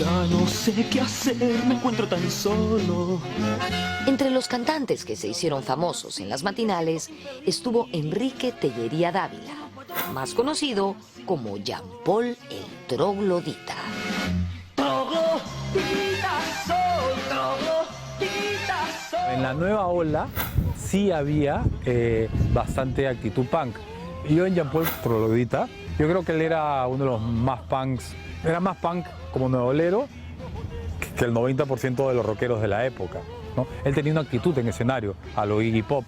Ya no sé qué hacer, me encuentro tan solo. Entre los cantantes que se hicieron famosos en las matinales estuvo Enrique Tellería Dávila, más conocido como Jean Paul el Troglodita. Troglodita soy, troglodita soy. En la nueva ola sí había bastante actitud punk. Yo en Jean Paul Troglodita, yo creo que él era uno de los más punks, era más punk como nuevolero que el 90% de los rockeros de la época, ¿no? Él tenía una actitud en escenario a lo Iggy Pop.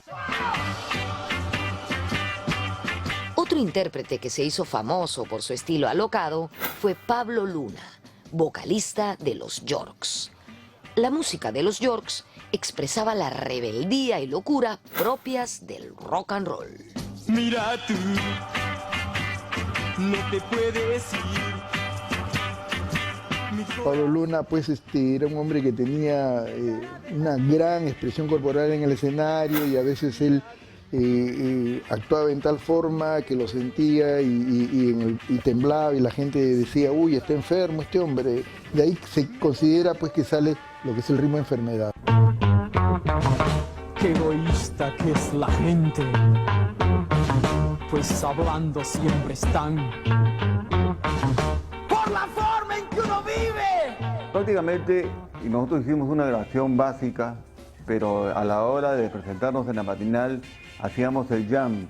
Otro intérprete que se hizo famoso por su estilo alocado fue Pablo Luna, vocalista de los Yorks. La música de los Yorks expresaba la rebeldía y locura propias del rock and roll. Mira tú, no te puedes ir. Pablo Luna pues era un hombre que tenía una gran expresión corporal en el escenario y a veces él actuaba en tal forma que lo sentía y temblaba y la gente decía, uy, está enfermo este hombre. De ahí se considera pues que sale lo que es el ritmo de enfermedad. Qué egoísta que es la gente, pues hablando siempre están por la forma en que uno vive. Prácticamente nosotros hicimos una grabación básica, pero a la hora de presentarnos en la matinal hacíamos el jam,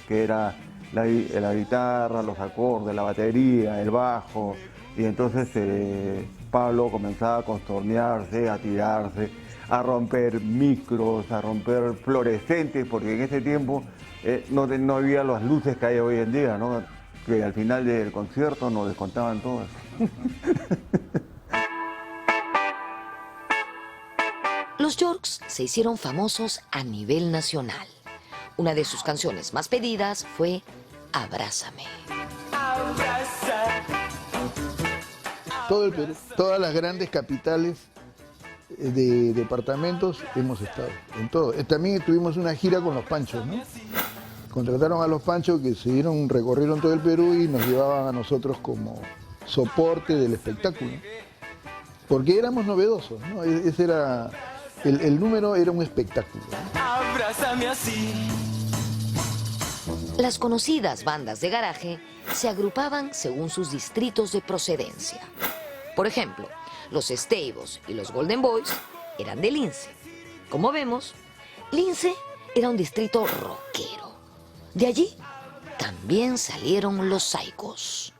que era la guitarra, los acordes, la batería, el bajo, y entonces Pablo comenzaba a contornearse, a tirarse, a romper micros, a romper fluorescentes, porque en ese tiempo no había las luces que hay hoy en día, ¿no? Que al final del concierto nos descontaban todas. Los Yorks se hicieron famosos a nivel nacional. Una de sus canciones más pedidas fue Abrázame. Todo el Perú, todas las grandes capitales de departamentos hemos estado, en todo. También tuvimos una gira con los Panchos, ¿no? Contrataron a los Panchos que recorrieron todo el Perú y nos llevaban a nosotros como soporte del espectáculo. Porque éramos novedosos, ¿no? Ese era, el número era un espectáculo, ¿no? Abrázame así. Las conocidas bandas de garaje se agrupaban según sus distritos de procedencia. Por ejemplo, los Esteibos y los Golden Boys eran de Lince. Como vemos, Lince era un distrito rockero. De allí también salieron los Saicos.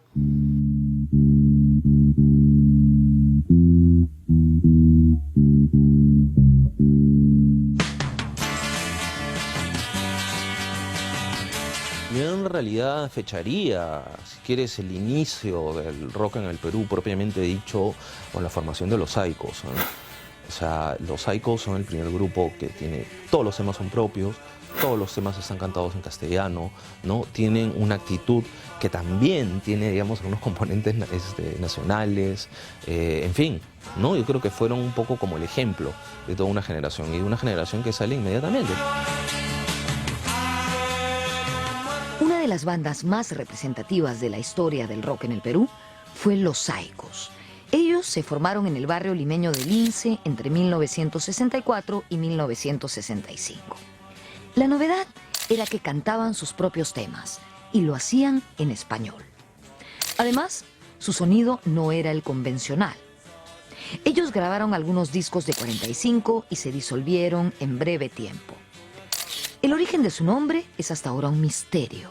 Yo en realidad fecharía, si quieres, el inicio del rock en el Perú, propiamente dicho, con la formación de los Saicos, ¿no? O sea, los Saicos son el primer grupo que tiene, todos los temas son propios, todos los temas están cantados en castellano, ¿no? Tienen una actitud que también tiene, digamos, algunos componentes nacionales, en fin, ¿no? Yo creo que fueron un poco como el ejemplo de toda una generación, y de una generación que sale inmediatamente. Una de las bandas más representativas de la historia del rock en el Perú fue Los Saicos. Ellos se formaron en el barrio limeño de Lince entre 1964 y 1965. La novedad era que cantaban sus propios temas y lo hacían en español. Además, su sonido no era el convencional. Ellos grabaron algunos discos de 45 y se disolvieron en breve tiempo. El origen de su nombre es hasta ahora un misterio.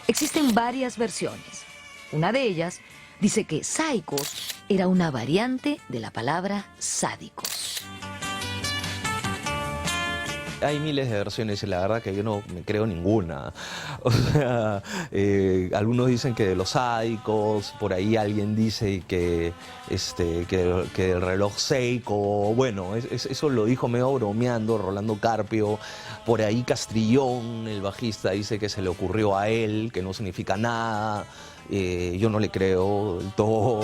Existen varias versiones. Una de ellas dice que Saicos era una variante de la palabra sádicos. Hay miles de versiones y la verdad que yo no me creo ninguna. O sea, algunos dicen que de los sádicos, por ahí alguien dice que el reloj Seiko, bueno, eso lo dijo medio bromeando Rolando Carpio. Por ahí Castrillón, el bajista, dice que se le ocurrió a él, que no significa nada. Yo no le creo del todo.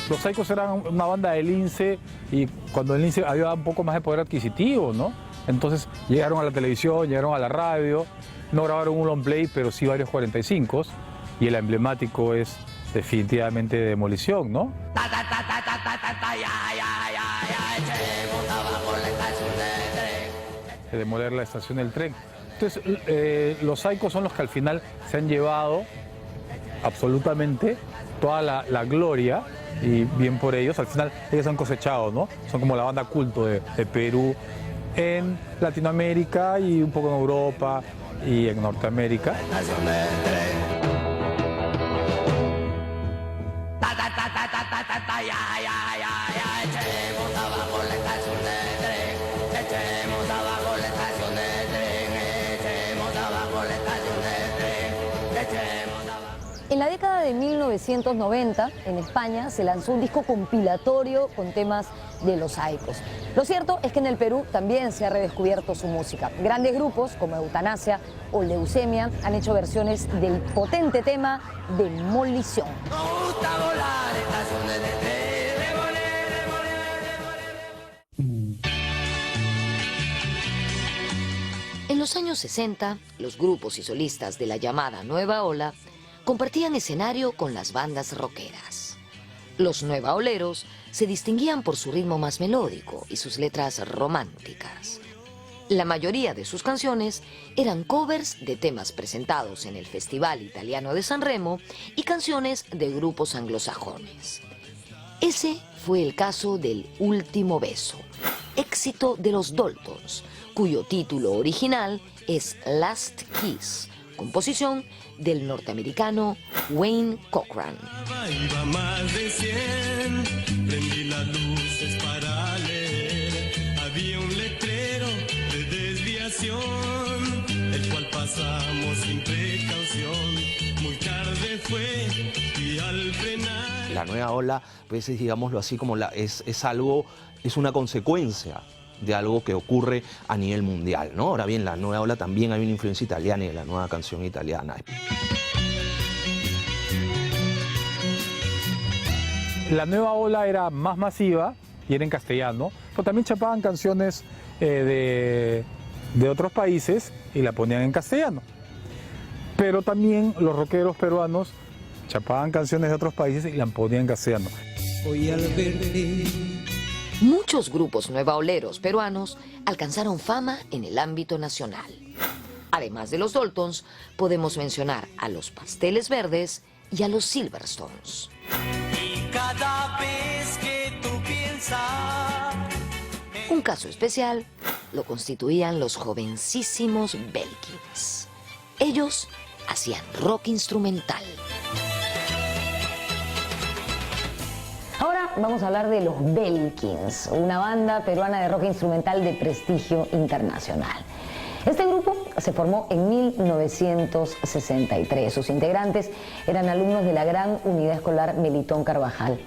Los Saicos eran una banda de Lince y cuando en Lince había un poco más de poder adquisitivo, ¿no? Entonces llegaron a la televisión, llegaron a la radio, no grabaron un long play, pero sí varios 45s, y el emblemático es definitivamente Demolición, ¿no? De demoler la estación del tren. Entonces, los Saicos son los que al final se han llevado absolutamente toda la gloria, y bien por ellos. Al final ellos han cosechado, ¿no? Son como la banda culto de Perú en Latinoamérica y un poco en Europa y en Norteamérica. En la década de 1990, en España, se lanzó un disco compilatorio con temas de los Saicos. Lo cierto es que en el Perú también se ha redescubierto su música. Grandes grupos como Eutanasia o Leucemia han hecho versiones del potente tema Demolición. En los años 60, los grupos y solistas de la llamada Nueva Ola compartían escenario con las bandas rockeras. Los nueva oleros se distinguían por su ritmo más melódico y sus letras románticas. La mayoría de sus canciones eran covers de temas presentados en el Festival Italiano de San Remo y canciones de grupos anglosajones. Ese fue el caso del Último Beso, éxito de los Daltons, cuyo título original es Last Kiss, composición del norteamericano Wayne Cochran. Iba más de 100, prendí las luces para leer. Había un letrero de desviación, el cual pasamos sin precaución. Muy tarde fue y al frenar... La nueva ola, pues digámoslo así, como es una consecuencia de algo que ocurre a nivel mundial, ¿no? Ahora bien, la nueva ola también hay una influencia italiana y de la nueva canción italiana. La nueva ola era más masiva y era en castellano, pero también chapaban canciones de otros países y la ponían en castellano. Pero también los rockeros peruanos chapaban canciones de otros países y la ponían en castellano. Hoy al verte... Muchos grupos nuevaoleros peruanos alcanzaron fama en el ámbito nacional. Además de los Daltons, podemos mencionar a los Pasteles Verdes y a los Silverstones. Y cada vez que tú piensas... Un caso especial lo constituían los jovencísimos Belkins. Ellos hacían rock instrumental. Ahora vamos a hablar de los Belkins, una banda peruana de rock instrumental de prestigio internacional. Este grupo se formó en 1963. Sus integrantes eran alumnos de la Gran Unidad Escolar Melitón Carvajal.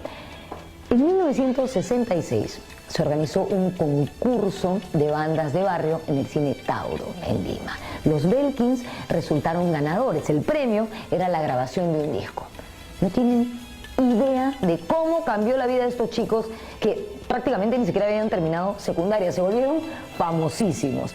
En 1966 se organizó un concurso de bandas de barrio en el Cine Tauro, en Lima. Los Belkins resultaron ganadores. El premio era la grabación de un disco. No tienen idea de cómo cambió la vida de estos chicos que prácticamente ni siquiera habían terminado secundaria, se volvieron famosísimos.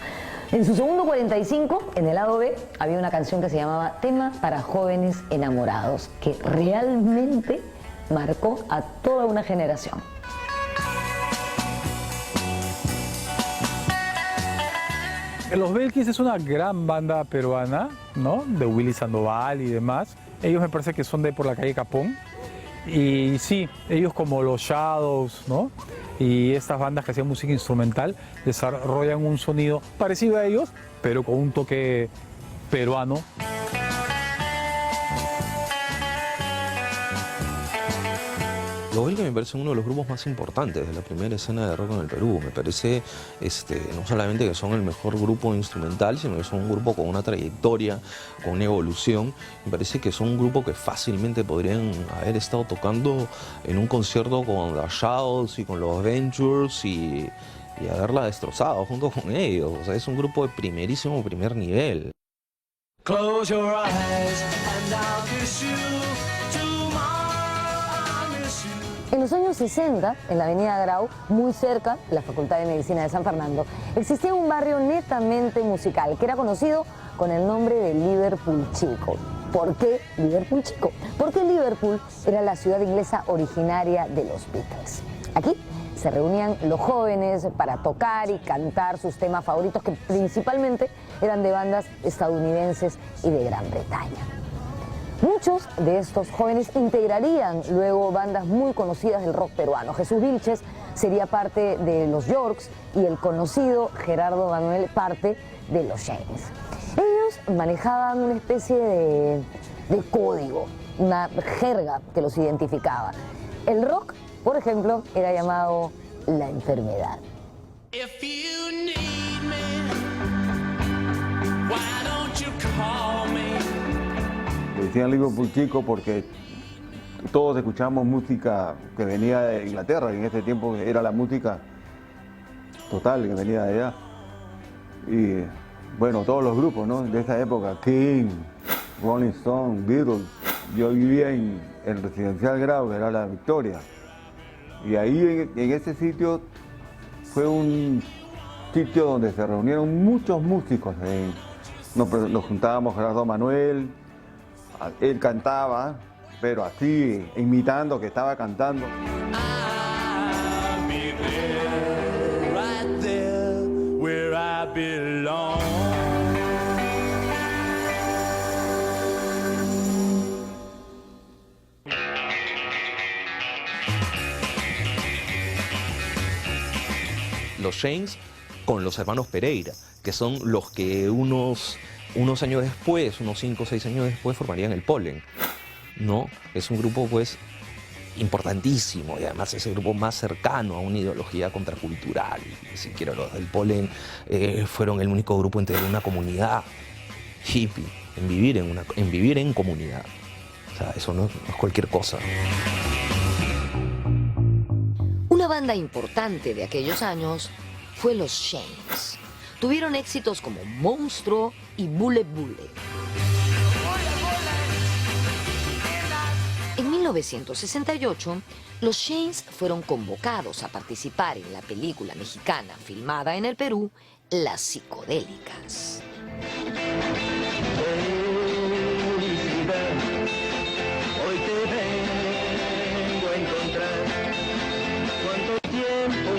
En su segundo 45, en el lado B, había una canción que se llamaba Tema para Jóvenes Enamorados, que realmente marcó a toda una generación. Los Belkins es una gran banda peruana, ¿no? De Willy Sandoval y demás. Ellos me parece que son de por la calle Capón. Y sí, ellos como los Shadows, ¿no? Y estas bandas que hacían música instrumental desarrollan un sonido parecido a ellos, pero con un toque peruano. Los Belkins me parece uno de los grupos más importantes de la primera escena de rock en el Perú. Me parece no solamente que son el mejor grupo instrumental, sino que son un grupo con una trayectoria, con una evolución. Me parece que son un grupo que fácilmente podrían haber estado tocando en un concierto con The Shadows y con los Ventures y haberla destrozado junto con ellos. O sea, es un grupo de primer nivel. Close your eyes and I'll kiss you. En los años 60, en la avenida Grau, muy cerca de la Facultad de Medicina de San Fernando, existía un barrio netamente musical que era conocido con el nombre de Liverpool Chico. ¿Por qué Liverpool Chico? porque Liverpool era la ciudad inglesa originaria de los Beatles. Aquí se reunían los jóvenes para tocar y cantar sus temas favoritos, que principalmente eran de bandas estadounidenses y de Gran Bretaña. Muchos de estos jóvenes integrarían luego bandas muy conocidas del rock peruano. Jesús Vilches sería parte de los Yorks y el conocido Gerardo Manuel parte de los James. Ellos manejaban una especie de código, una jerga que los identificaba. El rock, por ejemplo, era llamado la enfermedad. If you need me, why don't you call me? Le decían Liverpool chico porque todos escuchábamos música que venía de Inglaterra, y en ese tiempo era la música total que venía de allá. Y bueno, todos los grupos, ¿no?, de esa época, King, Rolling Stone, Beatles. Yo vivía en el Residencial Grau, que era la Victoria. Y ahí en ese sitio fue un sitio donde se reunieron muchos músicos. Nos juntábamos Gerardo Manuel, él cantaba, pero así, imitando que estaba cantando. I'll be there, right there, where I belong. Los James con los hermanos Pereira, que son los que unos años después, unos 5 o 6 años después, formarían el Polen, ¿no? Es un grupo, pues, importantísimo, y además es el grupo más cercano a una ideología contracultural. Ni siquiera los del Polen fueron el único grupo en tener una comunidad hippie, en vivir en comunidad. O sea, eso no es cualquier cosa. Una banda importante de aquellos años fue los James. Tuvieron éxitos como Monstruo y Bule Bule. En 1968, los James fueron convocados a participar en la película mexicana filmada en el Perú, Las Psicodélicas. Hoy te vengo a encontrar. ¿Cuánto tiempo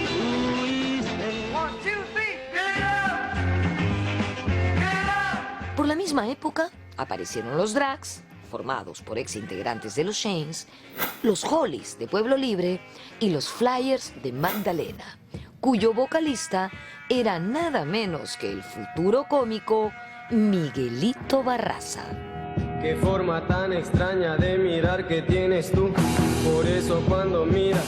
tuviste? 1, 2, 3, get up. Por la misma época, aparecieron los Drags, formados por ex integrantes de los James, los Hollies de Pueblo Libre y los Flyers de Magdalena, cuyo vocalista era nada menos que el futuro cómico Miguelito Barraza. Qué forma tan extraña de mirar que tienes tú, por eso cuando miras